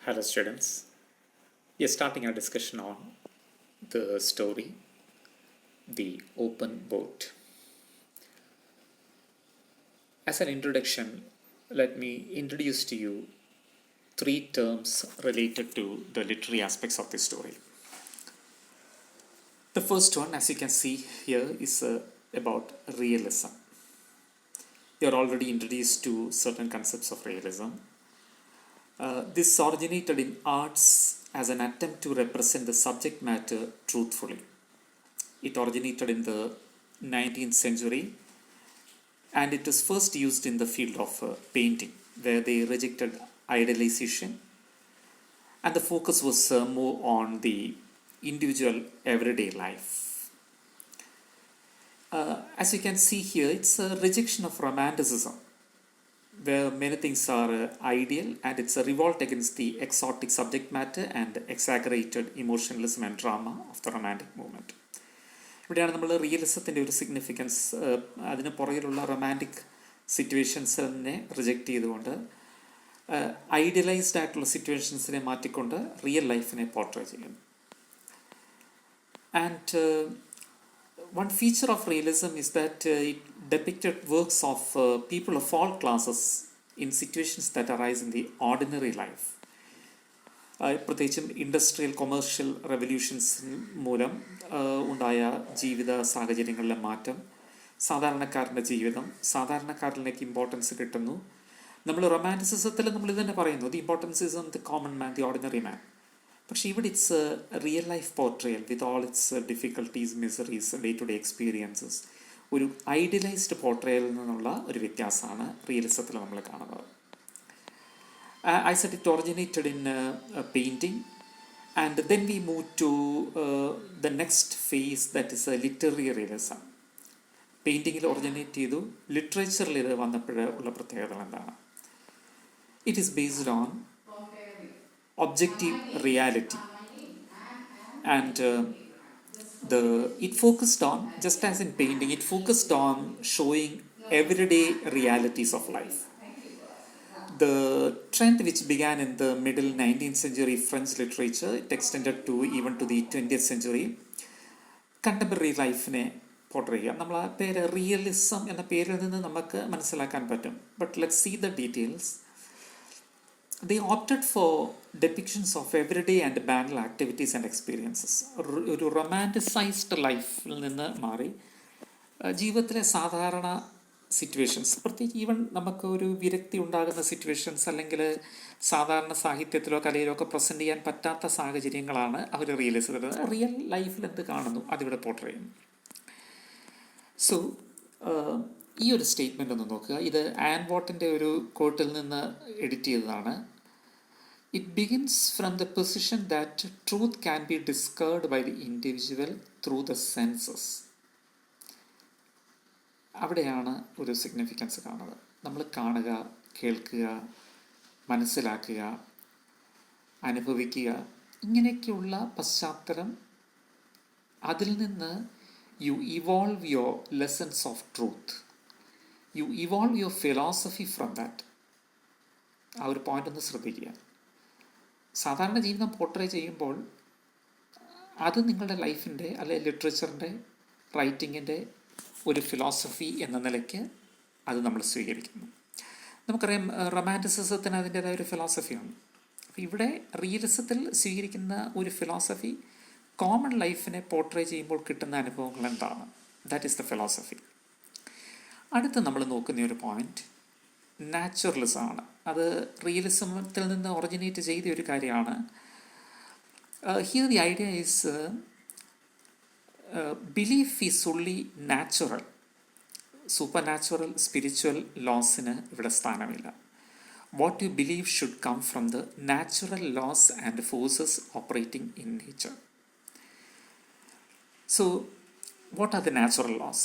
Hello students, we are starting our discussion on the story, The Open Boat. As an introduction, let me introduce to you three terms related to the literary aspects of this story. The first one, as you can see here, is about realism. We are already introduced to certain concepts of realism. This originated in arts as an attempt to represent the subject matter truthfully. It originated in the 19th century and it was first used in the field of painting, where they rejected idealization and the focus was more on the individual everyday life. As you can see here, it's a rejection of romanticism, where many things are ideal, and it's a revolt against the exotic subject matter and exaggerated emotionalism and drama of the romantic movement. ഇവിടെയാണ് നമ്മൾ റിയലിസത്തിൻ്റെ ഒരു significance, അതിന് പുറകിലുള്ള romantic സിറ്റുവേഷൻസിനെ reject ചെയ്തുകൊണ്ട് idealised ആയിട്ടുള്ള സിറ്റുവേഷൻസിനെ മാറ്റിക്കൊണ്ട് real ലൈഫിനെ portray ചെയ്യുന്നു. And one feature of realism is that it depicted works of people of all classes in situations that arise in the ordinary life. പ്രത്യേകിച്ചും ഇൻഡസ്ട്രിയൽ കൊമേഴ്ഷ്യൽ റെവല്യൂഷൻസ് മൂലം ഉണ്ടായ ജീവിത സാഹചര്യങ്ങളിലെ മാറ്റം, സാധാരണക്കാരൻ്റെ ജീവിതം, സാധാരണക്കാരിലേക്ക് ഇമ്പോർട്ടൻസ് കിട്ടുന്നു. നമ്മൾ റൊമാൻറ്റിസിസത്തിൽ നമ്മൾ ഇത് തന്നെ പറയുന്നു, the importance is on the common man, the ordinary man. പക്ഷേ ഇവിടെ it's real life portrayal with all its difficulties, miseries, day to day experiences. ഒരു ഐഡിയലൈസ്ഡ് പോർട്രയലിൽ നിന്നുള്ള ഒരു വ്യത്യാസമാണ് റിയലിസത്തിൽ നമ്മൾ കാണുന്നത്. I said it originated in painting, and then we move to the next phase, that is literary realism. പെയിൻറ്റിങ്ങിൽ originate ചെയ്തു, ലിറ്ററേച്ചറിൽ ഇത് വന്നപ്പോൾ ഉള്ള പ്രത്യേകത എന്താണ്? It is based on objective reality, and it focused on, just as in painting, it focused on showing everyday realities of life. The trend which began in the middle 19th century French literature, it extended to even to the 20th century. Contemporary ലൈഫിനെ portray ചെയ്യാം. നമ്മൾ ആ പേര് realism എന്ന പേരിൽ നിന്ന് നമുക്ക് മനസ്സിലാക്കാൻ പറ്റും. But let's see the details. They opted for depictions of everyday and banal activities and experiences. ഒരു റൊമാൻറ്റിസൈസ്ഡ് ലൈഫിൽ നിന്ന് മാറി ജീവിതത്തിലെ സാധാരണ സിറ്റുവേഷൻസ്, പ്രത്യേകിച്ച് ഈവൻ നമുക്ക് ഒരു വിരക്തി ഉണ്ടാകുന്ന സിറ്റുവേഷൻസ്, അല്ലെങ്കിൽ സാധാരണ സാഹിത്യത്തിലോ കലയിലോ ഒക്കെ പ്രസൻറ്റ് ചെയ്യാൻ പറ്റാത്ത സാഹചര്യങ്ങളാണ് അവർ റിയലൈസ് ചെയ്തത്. റിയൽ ലൈഫിൽ എന്ത് കാണുന്നു അതിവിടെ പോർട്രേ ചെയ്യുന്നു. സോ ഈ ഒരു സ്റ്റേറ്റ്മെൻ്റ് ഒന്ന് നോക്കുക. ഇത് ആൻ വോട്ടിൻ്റെ ഒരു കോട്ടിൽ നിന്ന് എഡിറ്റ് ചെയ്തതാണ്. It begins from the position that truth can be discovered by the individual through the senses. അവിടെയാണ് ഒരു സിഗ്നിഫിക്കൻസ് കാണുന്നത്. നമ്മൾ കാണുക, കേൾക്കുക, മനസ്സിലാക്കുക, അനുഭവിക്കുക, ഇങ്ങനെയൊക്കെയുള്ള പശ്ചാത്തലം, അതിൽ നിന്ന് you evolve your lessons of truth, you evolve your philosophy from that. ആ ഒരു പോയിന്റ് ഒന്ന് ശ്രദ്ധിക്കുക. സാധാരണ ജീവിതം പോർട്രേ ചെയ്യുമ്പോൾ അത് നിങ്ങളുടെ ലൈഫിൻ്റെ അല്ലെങ്കിൽ ലിറ്ററേച്ചറിൻ്റെ റൈറ്റിങ്ങിൻ്റെ ഒരു ഫിലോസഫി എന്ന നിലയ്ക്ക് അത് നമ്മൾ സ്വീകരിക്കുന്നു. നമുക്കറിയാം റൊമാൻറ്റിസിസത്തിന് അതിൻ്റേതായ ഒരു ഫിലോസഫിയാണ്. അപ്പോൾ ഇവിടെ റിയലിസത്തിൽ സ്വീകരിക്കുന്ന ഒരു ഫിലോസഫി കോമൺ ലൈഫിനെ പോർട്രേ ചെയ്യുമ്പോൾ കിട്ടുന്ന അനുഭവങ്ങൾ എന്താണ്? That is the philosophy. അടുത്ത് നമ്മൾ നോക്കുന്ന ഒരു പോയിന്റ് നാച്ചുറലിസം ആണ്. അത് റിയലിസത്തിൽ നിന്ന് ഒറിജിനേറ്റ് ചെയ്ത ഒരു കാര്യമാണ്. Here the idea is belief is only natural. Supernatural, spiritual ലോസിന് ഇവിടെ സ്ഥാനമില്ല. What you believe should come from the natural laws and forces operating in nature. So, what are the natural laws?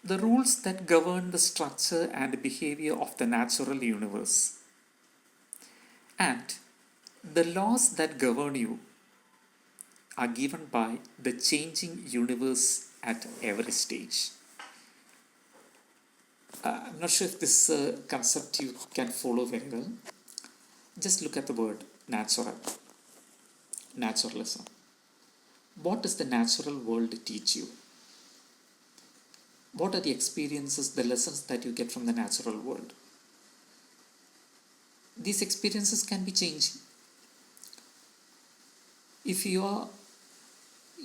The rules that govern the structure and behavior of the natural universe. And the laws that govern you are given by the changing universe at every stage. I'm not sure if this concept you can follow very well. Just look at the word naturalism. What does the natural world teach you? What are the experiences, the lessons that you get from the natural world? These experiences can be changing. If you are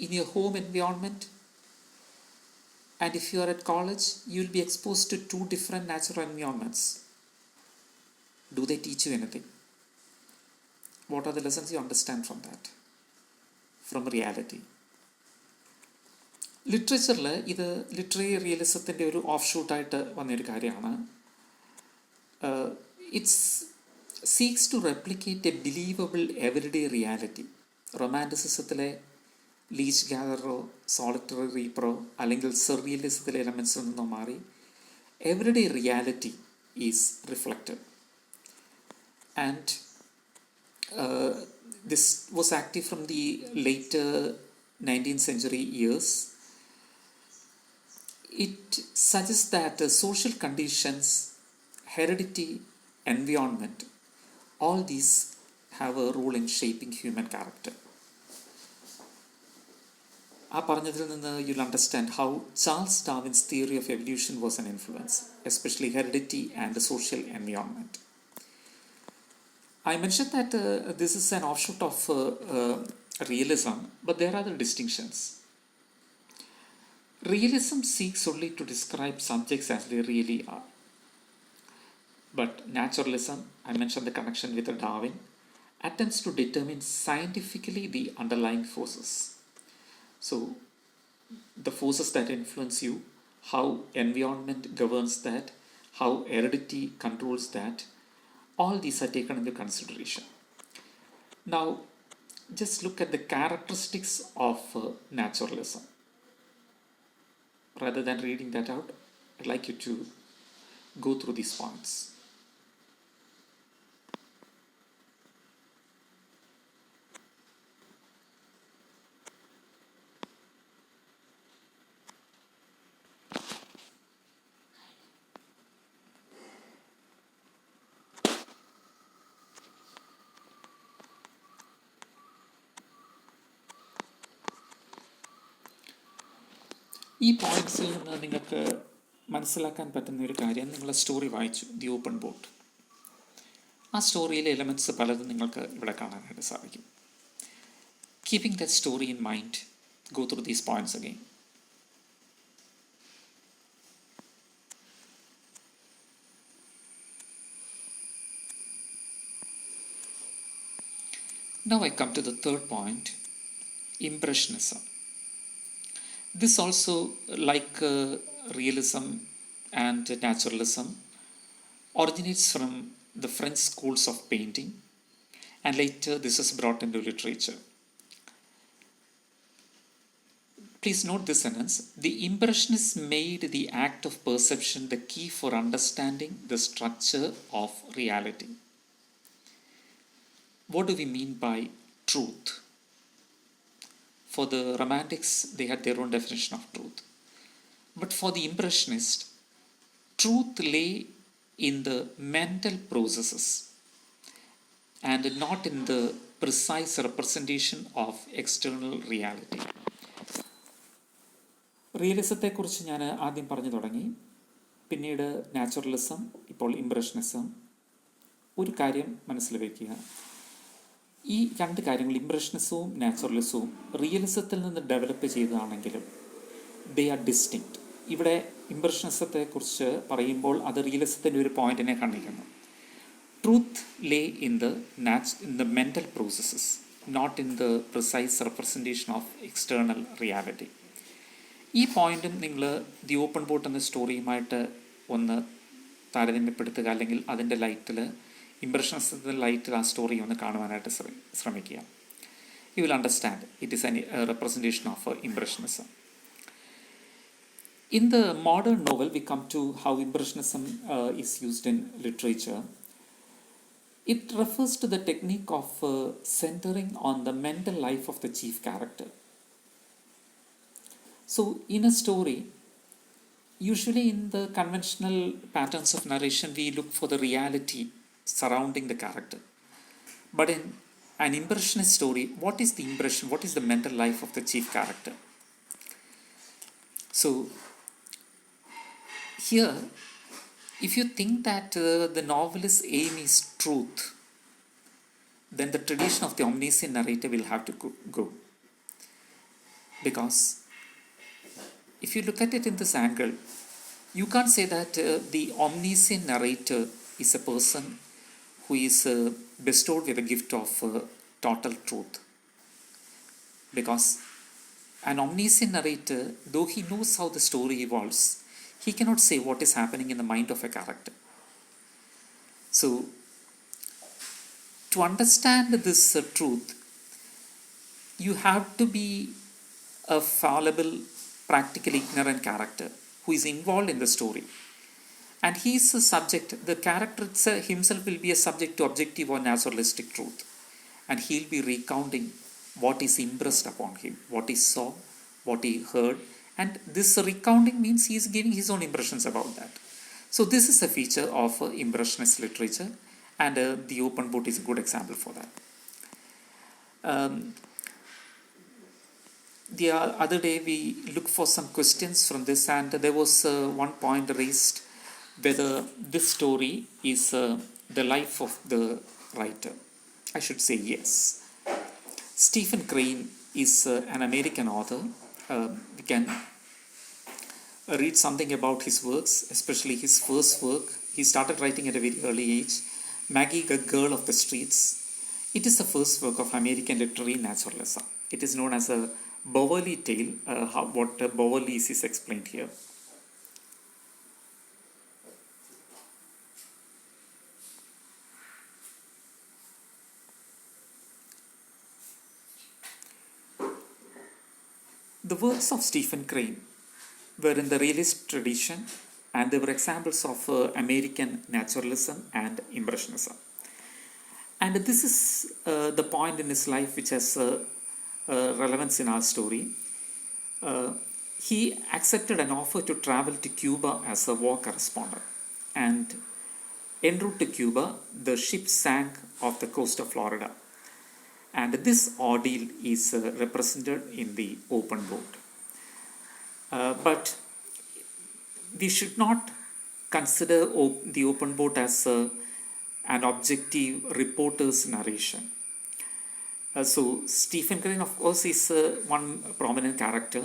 in your home environment and if you are at college, you will be exposed to two different natural environments. Do they teach you anything? What are the lessons you understand from that? From reality? ലിറ്ററേച്ചറിൽ ഇത് literary റിയലിസത്തിൻ്റെ ഒരു ഓഫ് ഷൂട്ടായിട്ട് വന്നൊരു കാര്യമാണ്. It's seeks to replicate a believable everyday reality. റൊമാൻറ്റിസിസത്തിലെ leech ഗ്യാദറോ സോളിറ്ററി റീപ്പറോ അല്ലെങ്കിൽ സെറിയലിസത്തിലെ എലമെൻസിൽ നിന്നോ മാറി everyday reality is reflected. And this was active from the later 19th century years. It suggests that social conditions, heredity, environment, all these have a role in shaping human character. ആ പറഞ്ഞതിൽ നിന്ന് you'll understand how Charles Darwin's theory of evolution was an influence, especially heredity and the social environment. I mentioned that this is an offshoot of realism, but there are other distinctions. Realism seeks only to describe subjects as they really are. But naturalism, I mentioned the connection with Darwin, attempts to determine scientifically the underlying forces. So, the forces that influence you, how environment governs that, how heredity controls that, all these are taken into consideration. Now, just look at the characteristics of naturalism. Rather than reading that out, I'd like you to go through these points. ഈ പോയിന്റ്സിൽ നിന്ന് നിങ്ങൾക്ക് മനസ്സിലാക്കാൻ പറ്റുന്ന ഒരു കാര്യം, നിങ്ങൾ story വായിച്ചു, the open boat. ആ സ്റ്റോറിയിലെ എലമെൻറ്റ്സ് പലതും നിങ്ങൾക്ക് ഇവിടെ കാണാനായിട്ട് സാധിക്കും. Keeping that story in mind, go through these points again. Now I come to the third point, impressionism. This also, like realism and naturalism, originates from the French schools of painting, and later this is brought into literature. Please note this sentence: the Impressionists made the act of perception the key for understanding the structure of reality. What do we mean by truth? For the Romantics, they had their own definition of truth. But for the Impressionist, truth lay in the mental processes and not in the precise representation of external reality. റിയലിസത്തെക്കുറിച്ച് ഞാൻ ആദ്യം പറഞ്ഞു തുടങ്ങി, പിന്നീട് naturalism, ഇപ്പോൾ impressionism. ഒരു കാര്യം മനസ്സിൽ വയ്ക്കുക, ഈ രണ്ട് കാര്യങ്ങൾ, ഇംപ്രഷനിസവും നാച്ചുറലിസവും റിയലിസത്തിൽ നിന്ന് ഡെവലപ്പ് ചെയ്തതാണെങ്കിലും ദേ ആർ ഡിസ്റ്റിങ്ക്റ്റ്. ഇവിടെ ഇംപ്രഷനിസത്തെക്കുറിച്ച് പറയുമ്പോൾ അത് റിയലിസത്തിൻ്റെ ഒരു പോയിന്റിനെ കാണിക്കുന്നു. Truth lay in the mental processes, not in the precise representation of external reality. ഈ പോയിന്റും നിങ്ങൾ ദി ഓപ്പൺ ബോട്ട് എന്ന സ്റ്റോറിയുമായിട്ട് ഒന്ന് താരതമ്യപ്പെടുത്തുക, അല്ലെങ്കിൽ അതിൻ്റെ ലൈറ്റിൽ, ഇംപ്രഷനിസത്തിൻ്റെ ലൈറ്റിൽ ആ സ്റ്റോറി ഒന്ന് കാണുവാനായിട്ട് ശ്രമിക്കുക. You will understand it is A representation of impressionism. In the modern novel, we come to how impressionism is used in literature. It refers to the technique of centering on the mental life of the chief character. So, in a story, usually in the conventional patterns of narration, we look for the reality surrounding the character. But in an impressionist story, what is the impression, what is the mental life of the chief character? So here, if you think that the novelist's aim is truth, then the tradition of the omniscient narrator will have to go. Because if you look at it in this angle, you can't say that the omniscient narrator is a person who is bestowed with the gift of total truth. Because an omniscient narrator, though he knows how the story evolves, he cannot say what is happening in the mind of a character. So, to understand this truth, you have to be a fallible, practically ignorant character who is involved in the story. And he is a subject, the character himself will be a subject to objective or naturalistic truth. And he'll be recounting what is impressed upon him, what he saw, what he heard. And this recounting means he is giving his own impressions about that. So this is a feature of impressionist literature, and the open boat is a good example for that. The other day we looked for some questions from this, and there was one point raised whether this story is the life of the writer. I should say yes. Stephen Crane is an American author. We can read something about his works, especially his first work. He started writing at a very early age, Maggie, the Girl of the Streets. It is the first work of American literary naturalism. It is known as a Bowerly tale. What Bowerly is explained here. The works of Stephen Crane were in the realist tradition, and they were examples of American naturalism and impressionism. And this is the point in his life which has relevance in our story. He accepted an offer to travel to Cuba as a war correspondent, and en route to Cuba, the ship sank off the coast of Florida. And this ordeal is represented in the open boat. But we should not consider the open boat as an objective reporter's narration. So Stephen Crane, of course, is one prominent character.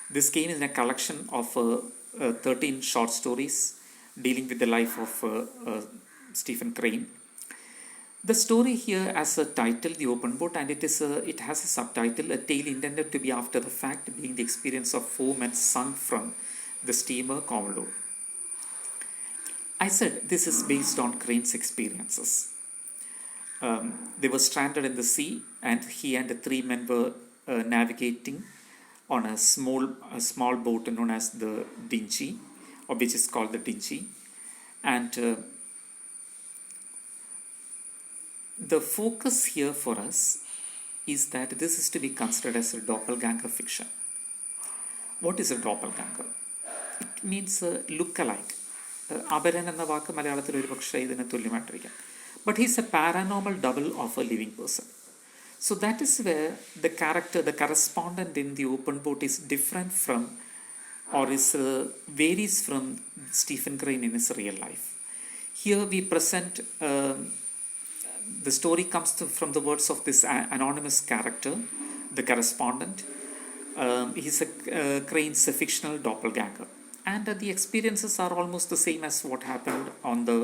This came in a collection of 13 short stories dealing with the life of Stephen Crane. The story here has a title, The Open Boat, and it has a subtitle, A Tale Intended to be After the Fact, being the experience of 4 men sunk from the steamer Commodore. I said this is based on Crane's experiences. They were stranded in the sea, and he and the 3 men were navigating on a small boat known as the Dinghy, or which is called the Dinghy. And the focus here for us is that this is to be considered as a doppelganger fiction. What is a doppelganger? It means look-alike. അപരൻ എന്ന വാക്ക് മലയാളത്തിൽ ഒരു പക്ഷേ ഇതിന് തുല്യമായിട്ടിരിക്കാം. But he's a paranormal double of a living person. So that is where the character, the correspondent in the open boat is different from, or is varies from Stephen Crane in his real life. Here we present the story comes from the words of this anonymous character, the correspondent. He's Crane's a fictional doppelganger. And the experiences are almost the same as what happened on the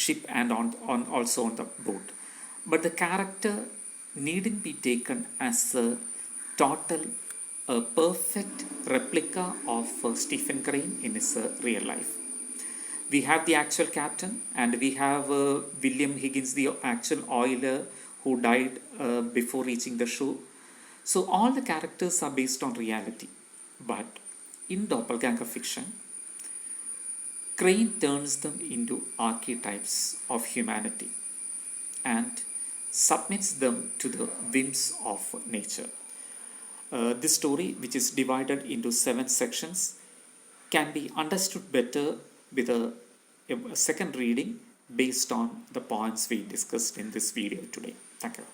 ship and also on the boat. But the character needn't be taken as a total, perfect replica of Stephen Crane in his real life. We have the actual captain, and we have William Higgins, the actual oiler who died before reaching the shore. So all the characters are based on reality. But in doppelganger fiction, Crane turns them into archetypes of humanity and submits them to the whims of nature. This story, which is divided into 7 sections, can be understood better with a second reading based on the points we discussed in this video today. Thank you.